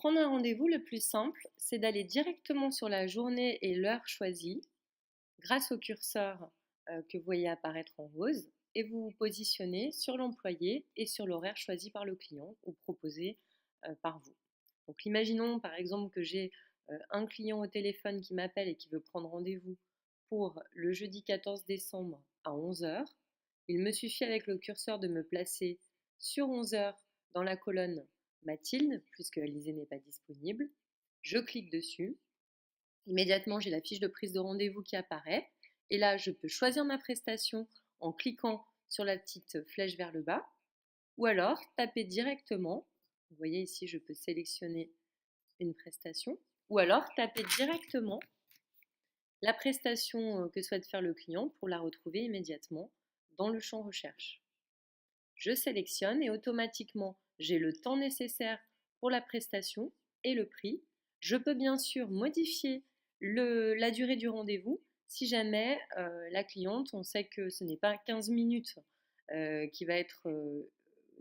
prendre un rendez-vous, le plus simple, c'est d'aller directement sur la journée et l'heure choisie grâce au curseur que vous voyez apparaître en rose et vous vous positionnez sur l'employé et sur l'horaire choisi par le client ou proposé par vous. Donc imaginons par exemple que j'ai un client au téléphone qui m'appelle et qui veut prendre rendez-vous pour le jeudi 14 décembre à 11 heures. Il me suffit avec le curseur de me placer sur 11 heures dans la colonne Mathilde, puisque Alizée n'est pas disponible. Je clique dessus. Immédiatement, j'ai la fiche de prise de rendez-vous qui apparaît. Et là, je peux choisir ma prestation en cliquant sur la petite flèche vers le bas. Ou alors, taper directement. Vous voyez ici, je peux sélectionner une prestation. Ou alors, taper directement la prestation que souhaite faire le client pour la retrouver immédiatement dans le champ recherche. Je sélectionne et automatiquement, j'ai le temps nécessaire pour la prestation et le prix. Je peux bien sûr modifier la durée du rendez-vous si jamais la cliente, on sait que ce n'est pas 15 minutes qui va être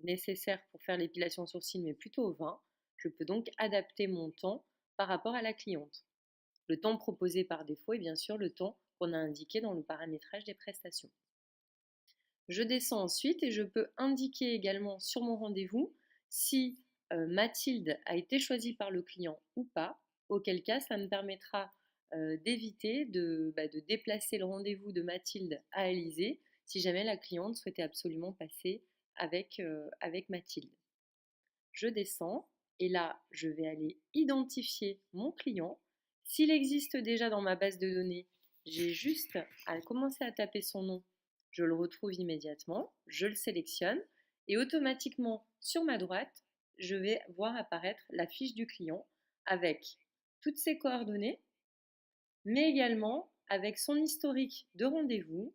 nécessaire pour faire l'épilation sourcil, mais plutôt 20. Je peux donc adapter mon temps par rapport à la cliente. Le temps proposé par défaut est bien sûr le temps qu'on a indiqué dans le paramétrage des prestations. Je descends ensuite et je peux indiquer également sur mon rendez-vous si Mathilde a été choisie par le client ou pas, auquel cas ça me permettra d'éviter de déplacer le rendez-vous de Mathilde à Alizée si jamais la cliente souhaitait absolument passer avec Mathilde. Je descends et là je vais aller identifier mon client. S'il existe déjà dans ma base de données, j'ai juste à commencer à taper son nom. Je le retrouve immédiatement, je le sélectionne et automatiquement sur ma droite, je vais voir apparaître la fiche du client avec toutes ses coordonnées, mais également avec son historique de rendez-vous,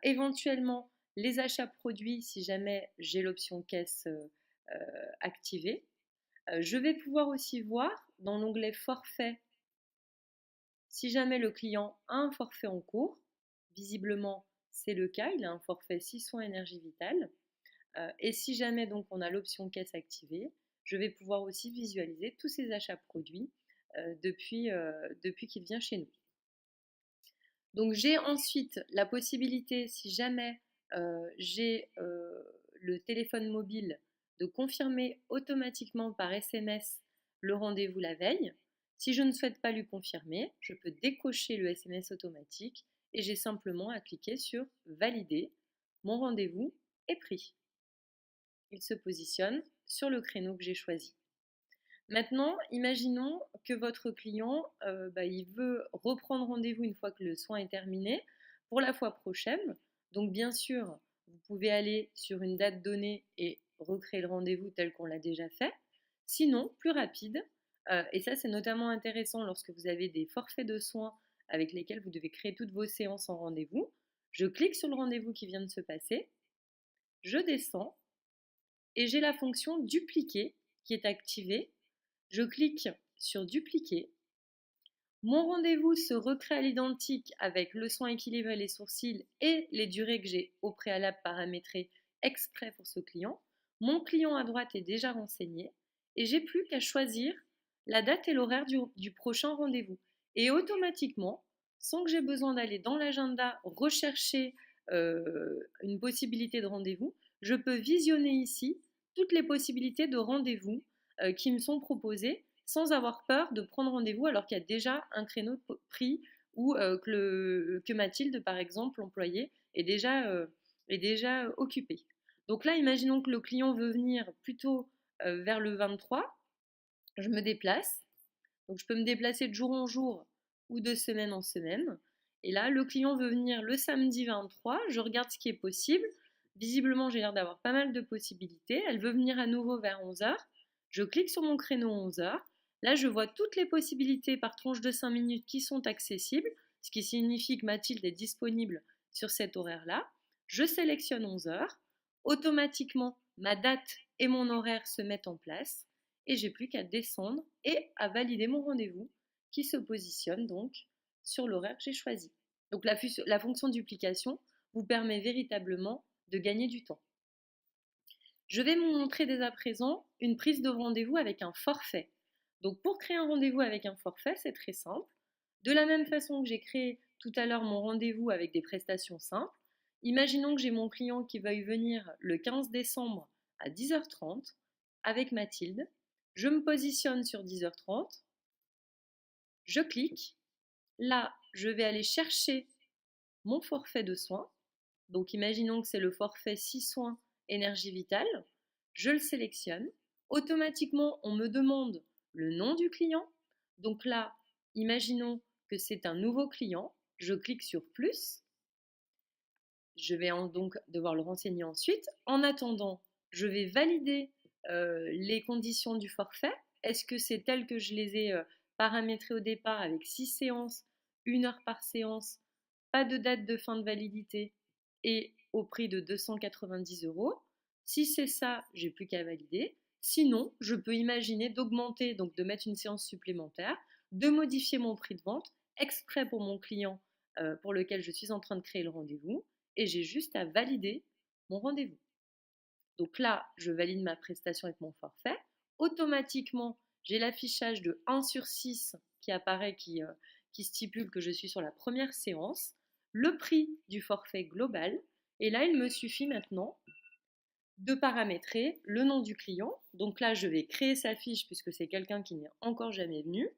éventuellement les achats produits si jamais j'ai l'option caisse activée. Je vais pouvoir aussi voir dans l'onglet forfait si jamais le client a un forfait en cours. Visiblement, c'est le cas, il a un forfait 6 soins énergie vitale. Et si jamais donc on a l'option caisse activée, je vais pouvoir aussi visualiser tous ses achats produits depuis qu'il vient chez nous. Donc j'ai ensuite la possibilité, si jamais j'ai le téléphone mobile, de confirmer automatiquement par SMS le rendez-vous la veille. Si je ne souhaite pas lui confirmer, je peux décocher le SMS automatique et j'ai simplement à cliquer sur Valider. Mon rendez-vous est pris. Il se positionne sur le créneau que j'ai choisi. Maintenant, imaginons que votre client il veut reprendre rendez-vous une fois que le soin est terminé pour la fois prochaine. Donc bien sûr, vous pouvez aller sur une date donnée et recréer le rendez-vous tel qu'on l'a déjà fait. Sinon, plus rapide, et ça c'est notamment intéressant lorsque vous avez des forfaits de soins avec lesquels vous devez créer toutes vos séances en rendez-vous. Je clique sur le rendez-vous qui vient de se passer, je descends et j'ai la fonction dupliquer qui est activée. Je clique sur dupliquer. Mon rendez-vous se recrée à l'identique avec le soin équilibré, les sourcils et les durées que j'ai au préalable paramétrées exprès pour ce client. Mon client à droite est déjà renseigné et j'ai plus qu'à choisir la date et l'horaire du prochain rendez-vous. Et automatiquement, sans que j'ai besoin d'aller dans l'agenda rechercher une possibilité de rendez-vous, je peux visionner ici toutes les possibilités de rendez-vous qui me sont proposées sans avoir peur de prendre rendez-vous alors qu'il y a déjà un créneau pris ou que Mathilde, par exemple, l'employé, est déjà occupé. Donc là, imaginons que le client veut venir plutôt vers le 23, je me déplace. Donc je peux me déplacer de jour en jour ou de semaine en semaine. Et là, le client veut venir le samedi 23, je regarde ce qui est possible. Visiblement, j'ai l'air d'avoir pas mal de possibilités. Elle veut venir à nouveau vers 11 heures. Je clique sur mon créneau 11 heures. Là, je vois toutes les possibilités par tranche de 5 minutes qui sont accessibles, ce qui signifie que Mathilde est disponible sur cet horaire-là. Je sélectionne 11 heures. Automatiquement, ma date et mon horaire se mettent en place et j'ai plus qu'à descendre et à valider mon rendez-vous qui se positionne donc sur l'horaire que j'ai choisi. Donc la fonction duplication vous permet véritablement de gagner du temps. Je vais vous montrer dès à présent une prise de rendez-vous avec un forfait. Donc pour créer un rendez-vous avec un forfait, c'est très simple. De la même façon que j'ai créé tout à l'heure mon rendez-vous avec des prestations simples, imaginons que j'ai mon client qui veuille venir le 15 décembre à 10h30 avec Mathilde. Je me positionne sur 10h30, je clique. Là, je vais aller chercher mon forfait de soins. Donc imaginons que c'est le forfait 6 soins énergie vitale. Je le sélectionne. Automatiquement, on me demande le nom du client. Donc là, imaginons que c'est un nouveau client. Je clique sur plus. Je vais donc devoir le renseigner ensuite. En attendant, je vais valider les conditions du forfait. Est-ce que c'est tel que je les ai paramétrées au départ avec 6 séances, 1 heure par séance, pas de date de fin de validité et au prix de 290 euros? Si c'est ça, j'ai plus qu'à valider. Sinon, je peux imaginer d'augmenter, donc de mettre une séance supplémentaire, de modifier mon prix de vente exprès pour mon client pour lequel je suis en train de créer le rendez-vous et j'ai juste à valider mon rendez-vous. Donc là, je valide ma prestation avec mon forfait. Automatiquement, j'ai l'affichage de 1/6 qui apparaît, qui stipule que je suis sur la première séance, le prix du forfait global. Et là, il me suffit maintenant de paramétrer le nom du client. Donc là, je vais créer sa fiche puisque c'est quelqu'un qui n'est encore jamais venu.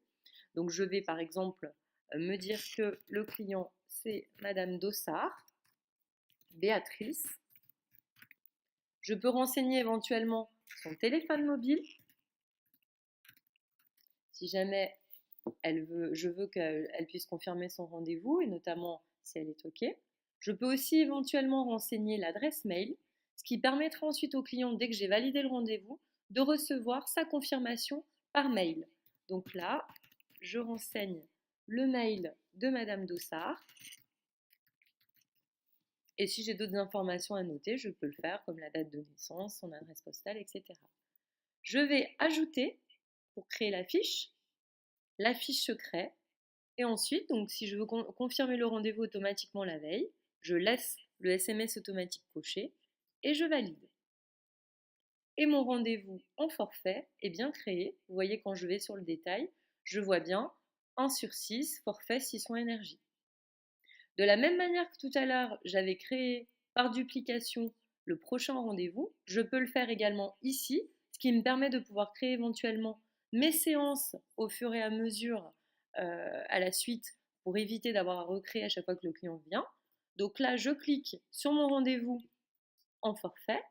Donc je vais par exemple me dire que le client, c'est Madame Dossard, Béatrice. Je peux renseigner éventuellement son téléphone mobile. Si jamais je veux qu'elle puisse confirmer son rendez-vous, et notamment si elle est OK. Je peux aussi éventuellement renseigner l'adresse mail, ce qui permettra ensuite au client, dès que j'ai validé le rendez-vous, de recevoir sa confirmation par mail. Donc là, je renseigne le mail de Madame Dossard. Et si j'ai d'autres informations à noter, je peux le faire, comme la date de naissance, son adresse postale, etc. Je vais ajouter, pour créer la fiche se crée. Et ensuite, donc, si je veux confirmer le rendez-vous automatiquement la veille, je laisse le SMS automatique coché et je valide. Et mon rendez-vous en forfait est bien créé. Vous voyez, quand je vais sur le détail, je vois bien 1/6, forfait 6 soins énergie. De la même manière que tout à l'heure, j'avais créé par duplication le prochain rendez-vous, je peux le faire également ici, ce qui me permet de pouvoir créer éventuellement mes séances au fur et à mesure à la suite pour éviter d'avoir à recréer à chaque fois que le client vient. Donc là, je clique sur mon rendez-vous en forfait,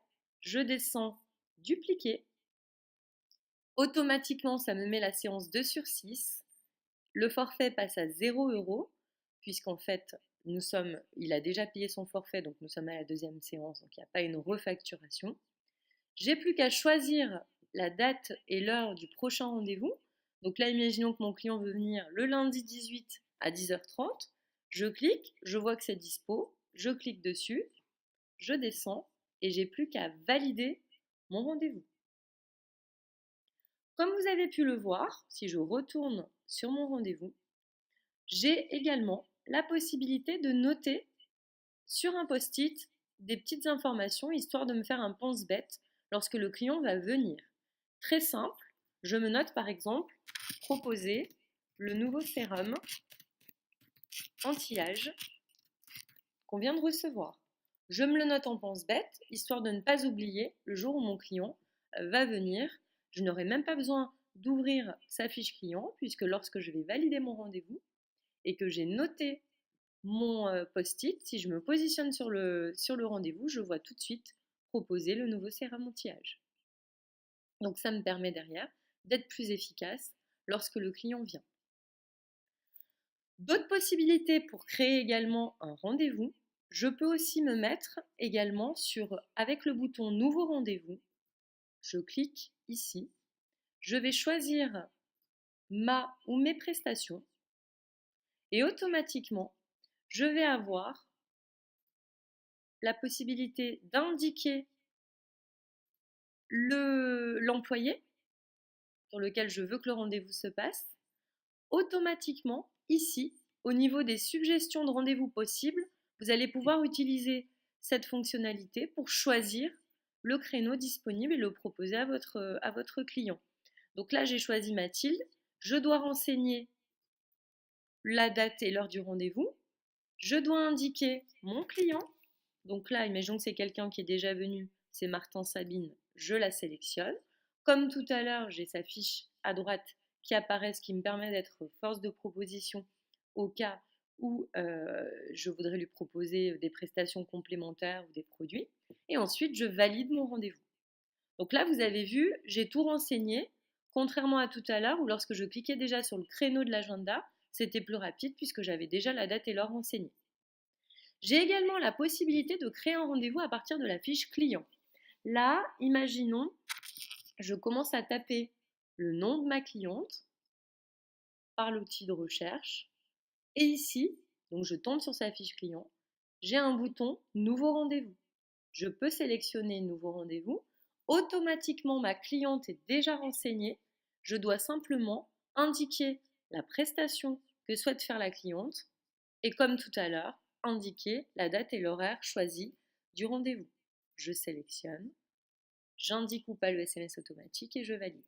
je descends dupliquer. Automatiquement, ça me met la séance 2/6. Le forfait passe à 0 euros, puisqu'en fait, il a déjà payé son forfait, donc nous sommes à la deuxième séance, donc il n'y a pas une refacturation. J'ai plus qu'à choisir la date et l'heure du prochain rendez-vous. Donc là, imaginons que mon client veut venir le lundi 18 à 10h30. Je clique, je vois que c'est dispo, je clique dessus, je descends et j'ai plus qu'à valider mon rendez-vous. Comme vous avez pu le voir, si je retourne sur mon rendez-vous, j'ai également la possibilité de noter sur un post-it des petites informations histoire de me faire un pense-bête lorsque le client va venir. Très simple, je me note par exemple proposer le nouveau sérum anti-âge qu'on vient de recevoir. Je me le note en pense-bête histoire de ne pas oublier le jour où mon client va venir. Je n'aurai même pas besoin d'ouvrir sa fiche client puisque lorsque je vais valider mon rendez-vous et que j'ai noté mon post-it, si je me positionne sur le rendez-vous, je vois tout de suite proposer le nouveau sérum anti-âge. Donc ça me permet derrière d'être plus efficace lorsque le client vient. D'autres possibilités pour créer également un rendez-vous, je peux aussi me mettre également avec le bouton nouveau rendez-vous, je clique ici, je vais choisir ma ou mes prestations et automatiquement je vais avoir la possibilité d'indiquer l'employé sur lequel je veux que le rendez-vous se passe. Automatiquement, ici, au niveau des suggestions de rendez-vous possibles, vous allez pouvoir utiliser cette fonctionnalité pour choisir le créneau disponible et le proposer à votre client. Donc là, j'ai choisi Mathilde. Je dois renseigner la date et l'heure du rendez-vous. Je dois indiquer mon client. Donc là, imaginons que c'est quelqu'un qui est déjà venu, c'est Martin Sabine, je la sélectionne. Comme tout à l'heure, j'ai sa fiche à droite qui apparaît, ce qui me permet d'être force de proposition au cas où je voudrais lui proposer des prestations complémentaires ou des produits. Et ensuite, je valide mon rendez-vous. Donc là, vous avez vu, j'ai tout renseigné, contrairement à tout à l'heure où lorsque je cliquais déjà sur le créneau de l'agenda, c'était plus rapide puisque j'avais déjà la date et l'heure renseignée. J'ai également la possibilité de créer un rendez-vous à partir de la fiche client. Là, imaginons, je commence à taper le nom de ma cliente par l'outil de recherche. Et ici, donc je tombe sur sa fiche client, j'ai un bouton Nouveau rendez-vous. Je peux sélectionner Nouveau rendez-vous. Automatiquement, ma cliente est déjà renseignée. Je dois simplement indiquer la prestation que souhaite faire la cliente et comme tout à l'heure, indiquer la date et l'horaire choisi du rendez-vous. Je sélectionne, j'indique ou pas le SMS automatique et je valide.